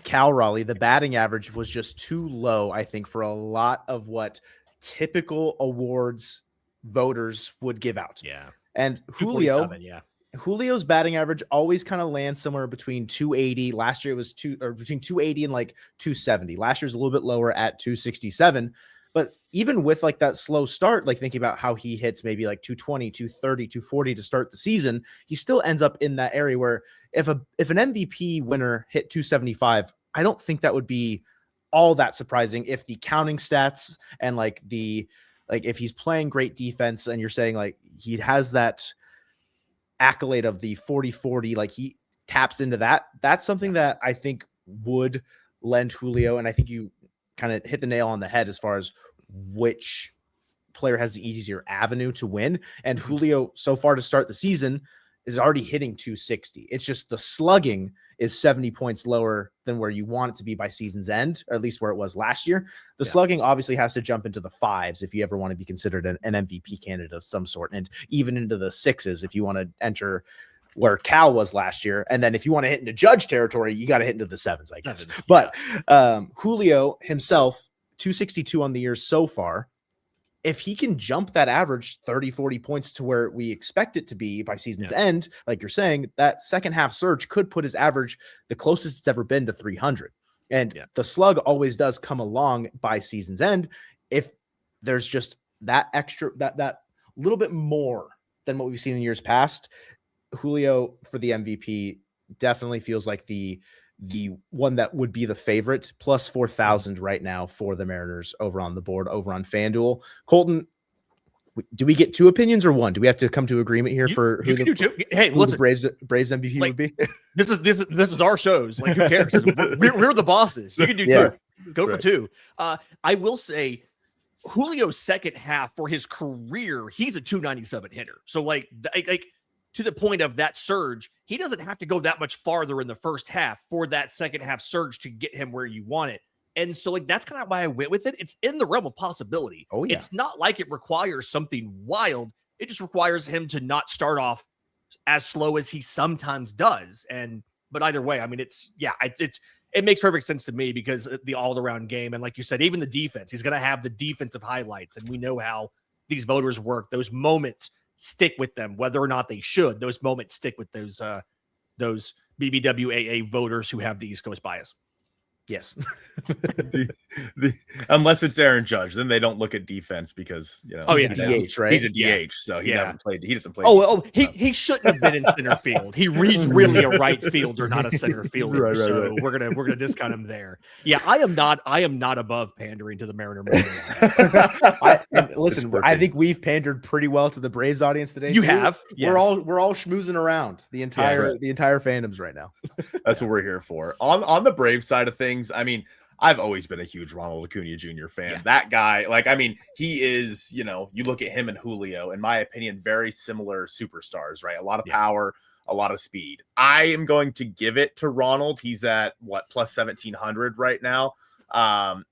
Cal Raleigh, the batting average was just too low, I think, for a lot of what typical awards voters would give out. Yeah. And Julio's batting average always kind of lands somewhere between 280. Last year it was between 280 and 270. Last year's a little bit lower at 267. But even with that slow start, thinking about how he hits maybe 220, 230, 240 to start the season, he still ends up in that area where if an MVP winner hit 275, I don't think that would be all that surprising if the counting stats and if he's playing great defense and you're saying he has that accolade of the 40-40, he taps into that. That's something that I think would lend Julio, and I think you kind of hit the nail on the head as far as which player has the easier avenue to win. And Julio, so far to start the season, is already hitting 260. It's just the slugging is 70 points lower than where you want it to be by season's end, or at least where it was last year. The slugging obviously has to jump into the 5s if you ever want to be considered an MVP candidate of some sort, and even into the 6s if you want to enter where Cal was last year. And then if you want to hit into Judge territory, you got to hit into the 7s, I guess. But Julio himself, 262 on the year so far. If he can jump that average 30, 40 points to where we expect it to be by season's end, like you're saying, that second half surge could put his average the closest it's ever been to 300. And the slug always does come along by season's end. If there's just that extra, that little bit more than what we've seen in years past, Julio for the MVP definitely feels like the one that would be the favorite, plus 4,000 right now for the Mariners over on the board, over on FanDuel. Colton, do we get two opinions or one? Do we have to come to agreement here for who the Braves MVP would be? This is our shows. Who cares? We're the bosses. You can do two. Go for two. I will say Julio's second half for his career, he's a 297 hitter. So to the point of that surge, he doesn't have to go that much farther in the first half for that second half surge to get him where you want it. And so, like, that's kind of why I went with it. It's in the realm of possibility. Oh, yeah. It's not like it requires something wild. It just requires him to not start off as slow as he sometimes does. But either way, I mean, it makes perfect sense to me because the all-around game. And like you said, even the defense, he's going to have the defensive highlights. And we know how these voters work. Those moments stick with them, whether or not they should. Those moments stick with those BBWAA voters who have the East Coast bias. Yes. Unless it's Aaron Judge, then they don't look at defense because he's a DH, right? He's a DH, so he doesn't play. He doesn't play. He shouldn't have been in center field. He's really a right fielder, not a center fielder. Right. We're gonna discount him there. Yeah, I am not above pandering to the Mariner. Listen, I think we've pandered pretty well to the Braves audience today. You have. Yes. We're all schmoozing around the entire fandoms right now. That's what we're here for. On the Brave side of things, I mean, I've always been a huge Ronald Acuna Jr. fan. Yeah. That guy, like, I mean, he is, you look at him and Julio, in my opinion, very similar superstars, right? A lot of power, a lot of speed. I am going to give it to Ronald. He's at plus 1,700 right now. I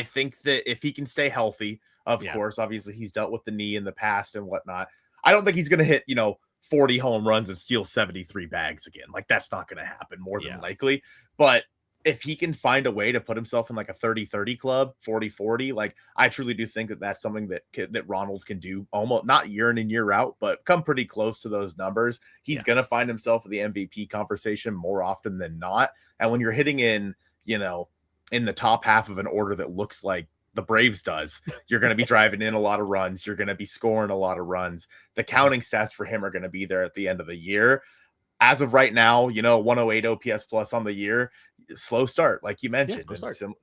think that if he can stay healthy, of course, obviously he's dealt with the knee in the past and whatnot. I don't think he's going to hit, 40 home runs and steal 73 bags again. Like, that's not going to happen more than likely. But if he can find a way to put himself in like a 30-30 club, 40-40, like, I truly do think that that's something that Ronald can do almost not year in and year out, but come pretty close to those numbers. He's going to find himself in the MVP conversation more often than not. And when you're hitting in the top half of an order that looks like the Braves does, you're going to be driving in a lot of runs. You're going to be scoring a lot of runs. The counting stats for him are going to be there at the end of the year. As of right now, 108 OPS plus on the year, slow start, like you mentioned,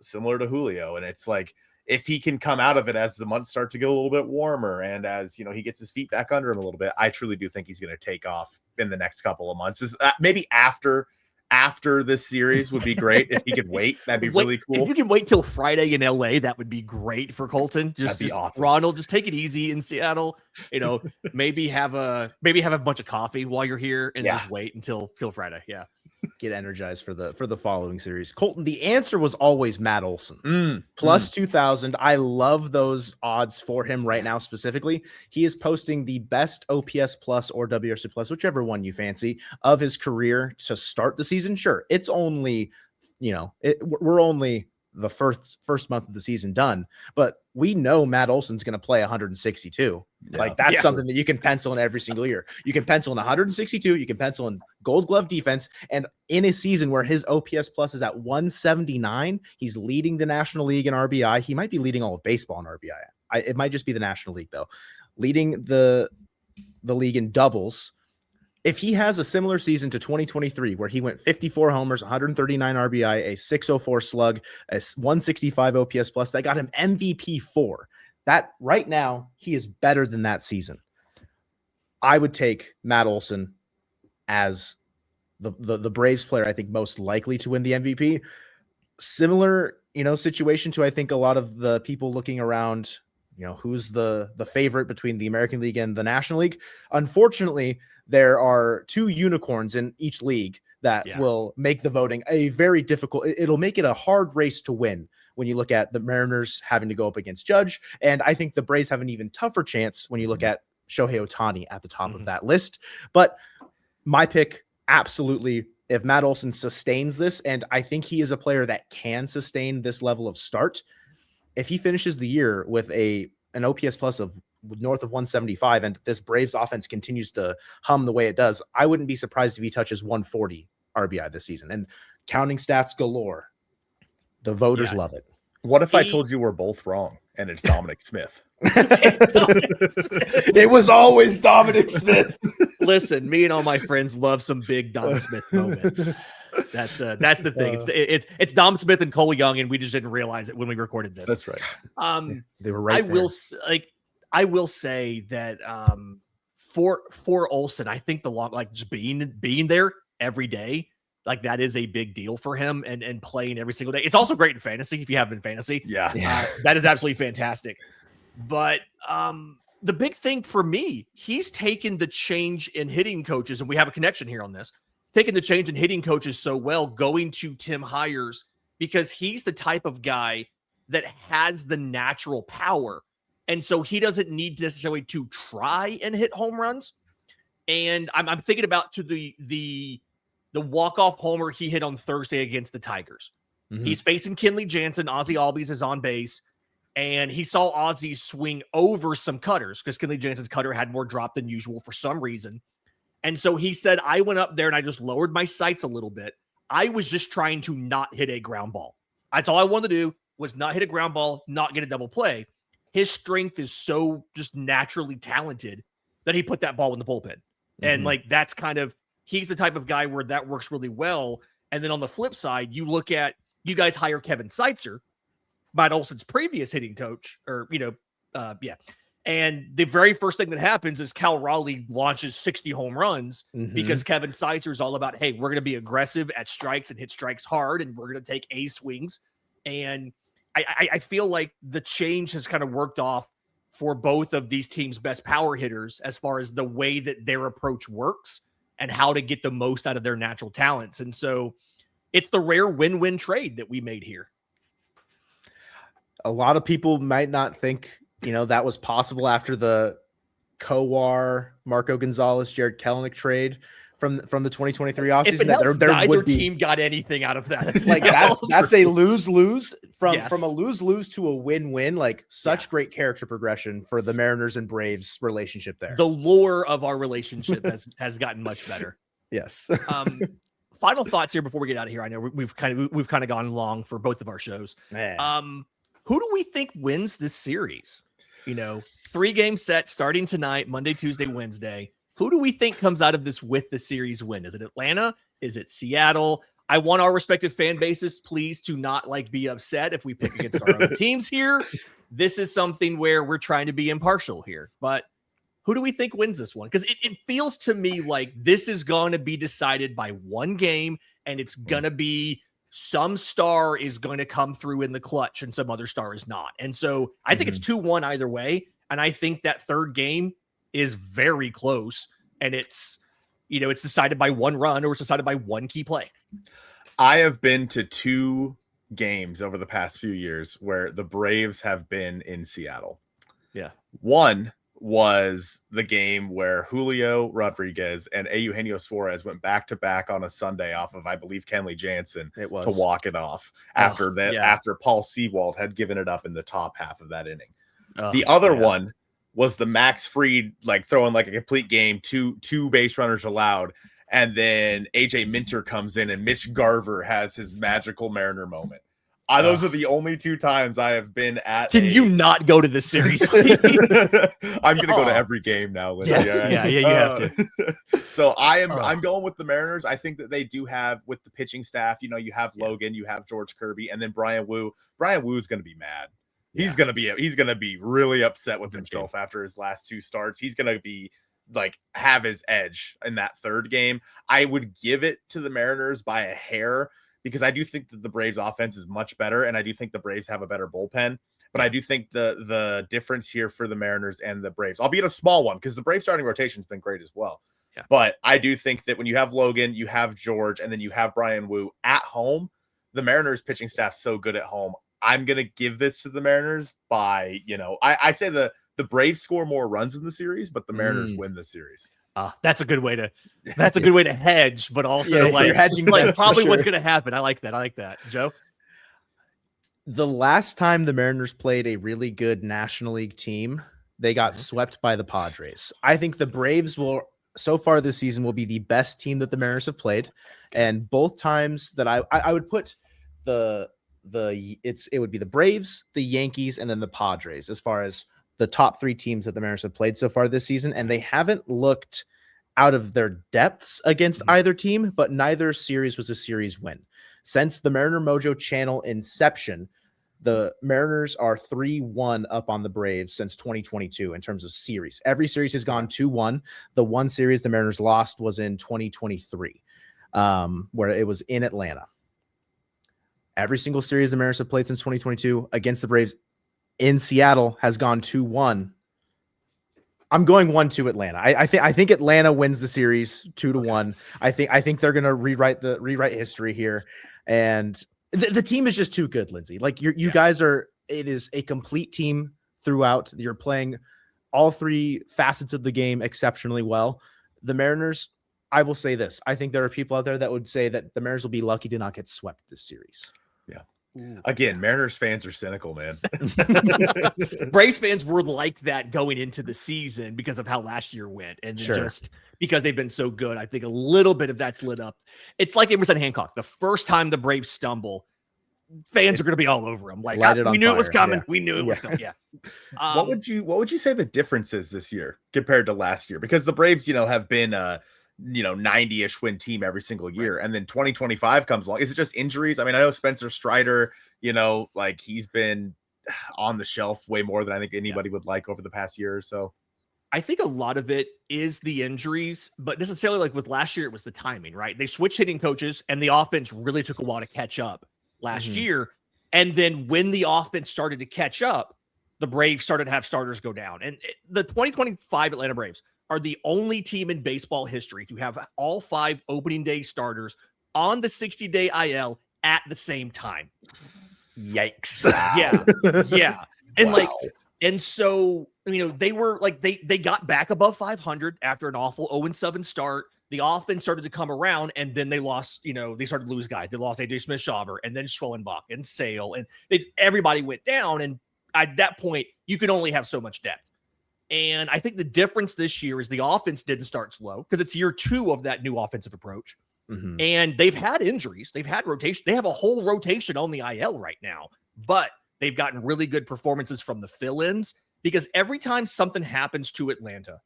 similar to Julio. And it's like, if he can come out of it as the months start to get a little bit warmer and as, he gets his feet back under him a little bit, I truly do think he's going to take off in the next couple of months. Maybe after this series would be great. If he could wait, that'd be really cool. If you can wait till Friday in LA, that would be great for Colton. That'd be awesome. Ronald, just take it easy in Seattle. Maybe have a bunch of coffee while you're here and just wait until Friday. Yeah. Get energized for the following series. Colton, the answer was always Matt Olson. Plus 2,000. I love those odds for him right now specifically. He is posting the best OPS plus or WRC plus, whichever one you fancy, of his career to start the season. Sure, it's only, we're only the first month of the season done, but we know Matt Olson's going to play 162. Like, that's something that you can pencil in every single year. You can pencil in 162. You can pencil in Gold Glove defense. And in a season where his OPS plus is at 179, he's leading the National League in RBI. He might be leading all of baseball in RBI. It might just be the National League though. Leading the league in doubles. If he has a similar season to 2023, where he went 54 homers, 139 RBI, a 604 slug, a 165 OPS plus, that got him MVP 4. That right now, he is better than that season. I would take Matt Olson as the Braves player I think most likely to win the MVP. Similar, situation to, I think, a lot of the people looking around, who's the favorite between the American League and the National League. Unfortunately, there are two unicorns in each league that will make the voting a very difficult. It'll make it a hard race to win when you look at the Mariners having to go up against Judge. And I think the Braves have an even tougher chance when you look at Shohei Ohtani at the top of that list. But my pick, absolutely, if Matt Olson sustains this, and I think he is a player that can sustain this level of start, if he finishes the year with an OPS plus of north of 175 and this Braves offense continues to hum the way it does, I wouldn't be surprised if he touches 140 RBI this season. And counting stats galore. The voters love it. What if I told you we're both wrong and it's Dominic Smith? It was always Dominic Smith. Listen, me and all my friends love some big Dom Smith moments. That's the thing. It's Dom Smith and Cole Young, and we just didn't realize it when we recorded this. That's right. They were right. I will say that for Olson, I think just being there every day, like, that is a big deal for him, and playing every single day. It's also great in fantasy if you have it in fantasy. Yeah. That is absolutely fantastic. But the big thing for me, he's taken the change in hitting coaches, and we have a connection here on this, taking the change in hitting coaches so well, going to Tim Hires, because he's the type of guy that has the natural power. And so he doesn't need necessarily to try and hit home runs. And I'm thinking about to the walk-off homer he hit on Thursday against the Tigers. Mm-hmm. He's facing Kenley Jansen. Ozzie Albies is on base. And he saw Ozzie swing over some cutters because Kenley Jansen's cutter had more drop than usual for some reason. And so he said, I went up there and I just lowered my sights a little bit. I was just trying to not hit a ground ball. That's all I wanted to do, was not hit a ground ball, not get a double play. His strength is so just naturally talented that he put that ball in the bullpen. Mm-hmm. And like, that's kind of, he's the type of guy where that works really well. And then on the flip side, you look at, you guys hire Kevin Seitzer, Matt Olson's previous hitting coach, or, and the very first thing that happens is Cal Raleigh launches 60 home runs because Kevin Seitzer is all about, hey, we're going to be aggressive at strikes and hit strikes hard, and we're going to take A swings. And I feel like the change has kind of worked off for both of these teams' best power hitters as far as the way that their approach works and how to get the most out of their natural talents. And so it's the rare win-win trade that we made here. A lot of people might not think, that was possible after the Kowar, Marco Gonzalez, Jared Kelenic trade from the 2023 offseason. Neither team got anything out of that. Like that's a lose-lose from a lose-lose to a win-win. Like such great character progression for the Mariners and Braves relationship there. The lore of our relationship has gotten much better. Yes. Final thoughts here before we get out of here. I know we've kind of gone long for both of our shows. Who do we think wins this series? 3-game set starting tonight, Monday, Tuesday, Wednesday. Who do we think comes out of this with the series win? Is it Atlanta? Is it Seattle? I want our respective fan bases, please, to not be upset if we pick against our own teams here. This is something where we're trying to be impartial here. But who do we think wins this one? Because it feels to me like this is going to be decided by one game, and it's going to be some star is going to come through in the clutch and some other star is not. And so I think it's 2-1 either way. And I think that third game is very close, and it's decided by one run or it's decided by one key play. I have been to 2 games over the past few years where the Braves have been in Seattle. Yeah. One was the game where Julio Rodriguez and Eugenio Suarez went back-to-back on a Sunday off of, I believe, Kenley Jansen to walk it off after Paul Sewald had given it up in the top half of that inning. The other one was the Max Fried, throwing a complete game, two base runners allowed. And then AJ Minter comes in and Mitch Garver has his magical Mariner moment. Those are the only 2 times I have been at. Can you not go to this series, please? I'm going to go to every game now, Lindsay. Yes. You have to. So I'm going with the Mariners. I think that they do have, with the pitching staff, you have Logan, you have George Kirby, and then Brian Wu. Brian Wu is going to be mad. He's going to be really upset with himself after his last 2 starts. He's going to be have his edge in that third game. I would give it to the Mariners by a hair, because I do think that the Braves offense is much better, and I do think the Braves have a better bullpen. But I do think the difference here for the Mariners and the Braves, albeit a small one, because the Braves starting rotation has been great as well. Yeah. But I do think that when you have Logan, you have George, and then you have Brian Wu at home, the Mariners pitching staff's so good at home. I'm going to give this to the Mariners by, I say the Braves score more runs in the series, but the Mariners win the series. That's a good way to hedge, but also you're hedging probably what's going to happen. I like that. Joe? The last time the Mariners played a really good National League team, they got swept by the Padres. I think the Braves so far this season will be the best team that the Mariners have played. And both times that I would put it would be the Braves, the Yankees, and then the Padres as far as the top 3 teams that the Mariners have played so far this season. And they haven't looked out of their depths against either team, but neither series was a series win. Since the Mariner Mojo channel inception, the Mariners are 3-1 up on the Braves since 2022 in terms of series. Every series has gone 2-1. The one series the Mariners lost was in 2023, where it was in Atlanta. Every single series the Mariners have played since 2022 against the Braves in Seattle has gone 2-1. I'm going 1-2 Atlanta. I think Atlanta wins the series 2-1. I think they're gonna rewrite history here, and the team is just too good, Lindsay. Like you guys are. It is a complete team throughout. You're playing all three facets of the game exceptionally well. The Mariners. I will say this. I think there are people out there that would say that the Mariners will be lucky to not get swept this series. Yeah. Again, Mariners fans are cynical, man. Braves fans were like that going into the season because of how last year went, and just because they've been so good. I think a little bit of that's lit up. It's like Emerson Hancock. The first time the Braves stumble, fans are going to be all over them. Like, we knew it was coming. Yeah. We knew it was coming. Yeah. What would you say the difference is this year compared to last year? Because the Braves, have been 90-ish win team every single year. And then 2025 comes along. Is it just injuries? I mean, I know Spencer Strider, like he's been on the shelf way more than I think anybody would like over the past year or so. I think a lot of it is the injuries, but necessarily like with last year, it was the timing, right? They switched hitting coaches and the offense really took a while to catch up last year. And then when the offense started to catch up, the Braves started to have starters go down. And the 2025 Atlanta Braves are the only team in baseball history to have all 5 opening day starters on the 60-day IL at the same time. Yikes. Yeah. And and so, they were like, they got back above 500 after an awful 0-7 start. The offense started to come around, and then they lost, they started to lose guys. They lost AJ Smith-Shawver and then Schwellenbach and Sale, and everybody went down. And at that point, you could only have so much depth. And I think the difference this year is the offense didn't start slow because it's year 2 of that new offensive approach. And they've had injuries. They've had rotation. They have a whole rotation on the IL right now, but they've gotten really good performances from the fill-ins because every time something happens to Atlanta,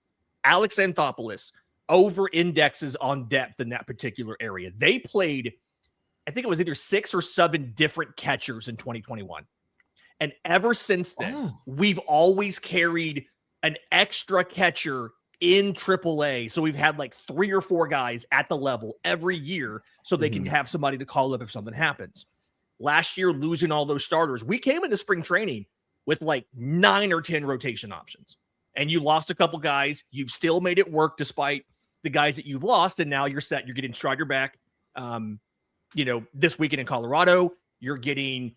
Alex Anthopoulos over-indexes on depth in that particular area. They played, I think it was either 6 or 7 different catchers in 2021. And ever since then, we've always carried an extra catcher in AAA. So we've had like 3 or 4 guys at the level every year so they can have somebody to call up if something happens. Last year, losing all those starters, we came into spring training with like 9 or 10 rotation options. And you lost a couple guys. You've still made it work despite the guys that you've lost. And now you're set. You're getting Strider back. This weekend in Colorado, you're getting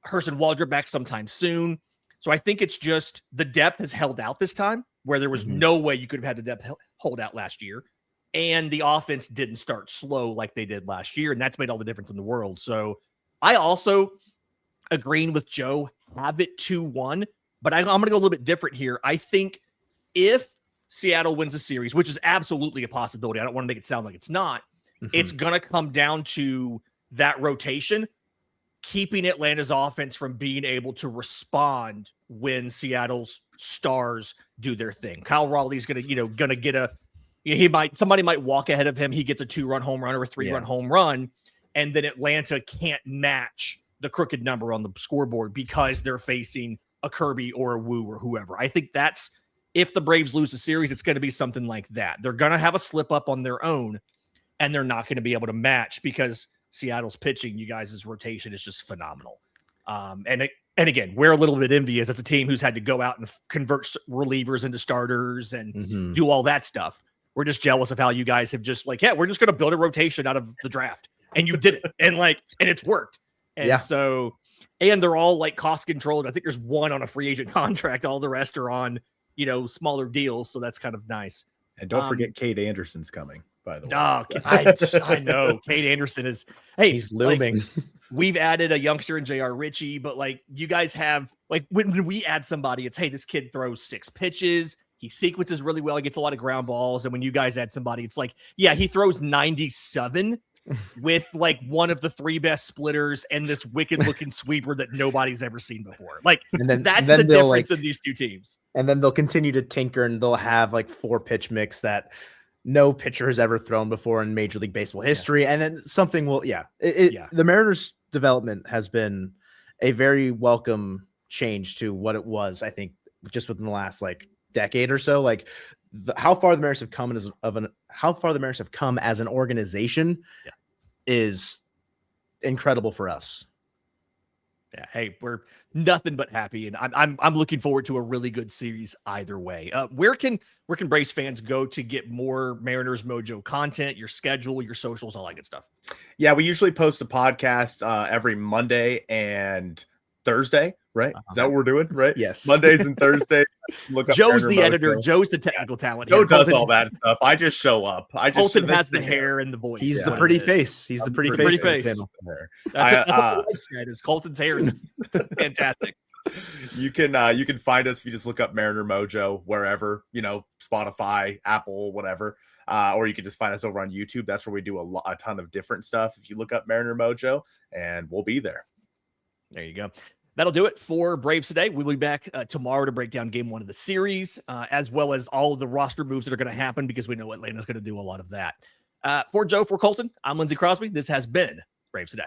Hurston Waldrop back sometime soon. So I think it's just the depth has held out this time where there was no way you could have had the depth hold out last year. And the offense didn't start slow like they did last year. And that's made all the difference in the world. So I also, agreeing with Joe, have it 2-1. But I'm going to go a little bit different here. I think if Seattle wins a series, which is absolutely a possibility, I don't want to make it sound like it's not, it's going to come down to that rotation, keeping Atlanta's offense from being able to respond when Seattle's stars do their thing. Kyle Raleigh's going to get somebody might walk ahead of him. He gets a 2-run home run or a 3-run home run. And then Atlanta can't match the crooked number on the scoreboard because they're facing a Kirby or a Wu or whoever. I think that's, if the Braves lose the series, it's going to be something like that. They're going to have a slip up on their own and they're not going to be able to match because Seattle's pitching, you guys' rotation is just phenomenal. And again, we're a little bit envious. It's a team who's had to go out and convert relievers into starters and do all that stuff. We're just jealous of how you guys have just we're just going to build a rotation out of the draft. And you did it. And it's worked. And so, and they're all like cost controlled. I think there's one on a free agent contract. All the rest are on, smaller deals. So that's kind of nice. And don't forget Cade Anderson's coming, by the way. I know. Cade Anderson is, he's looming. We've added a youngster in J.R. Ritchie, but you guys have, when we add somebody, it's, hey, this kid throws 6 pitches. He sequences really well. He gets a lot of ground balls. And when you guys add somebody, it's like, yeah, he throws 97 with one of the 3 best splitters and this wicked looking sweeper that nobody's ever seen before. That's the difference in these two teams. And then they'll continue to tinker and they'll have 4 pitch mix that no pitcher has ever thrown before in Major League Baseball history. And then something will, the Mariners development has been a very welcome change to what it was, I think, just within the last decade or so. How far the Mariners have come as an organization is incredible for us. Yeah, hey, we're nothing but happy, and I'm looking forward to a really good series either way. Where can Braves fans go to get more Mariners Mojo content, your schedule, your socials, all that good stuff? Yeah, we usually post a podcast every Monday and Thursday, right? Is that what we're doing? Right? Yes. Mondays and Thursdays. Look up Joe's Mariner the editor. Mojo. Joe's the technical talent. Joe here. does Colton- all that stuff. I just show up. Colton has the hair and the voice. He's is the what pretty it is. face. He's the pretty pretty face. face. Channel. That's what the wife said. Is Colton's hair is fantastic. You can find us if you just look up Mariner Mojo wherever, Spotify, Apple, whatever. Or you can just find us over on YouTube. That's where we do a ton of different stuff. If you look up Mariner Mojo, and we'll be there. There you go. That'll do it for Braves today. We'll be back tomorrow to break down game 1 of the series, as well as all of the roster moves that are going to happen, because we know Atlanta's going to do a lot of that. For Joe, for Colton, I'm Lindsey Crosby. This has been Braves Today.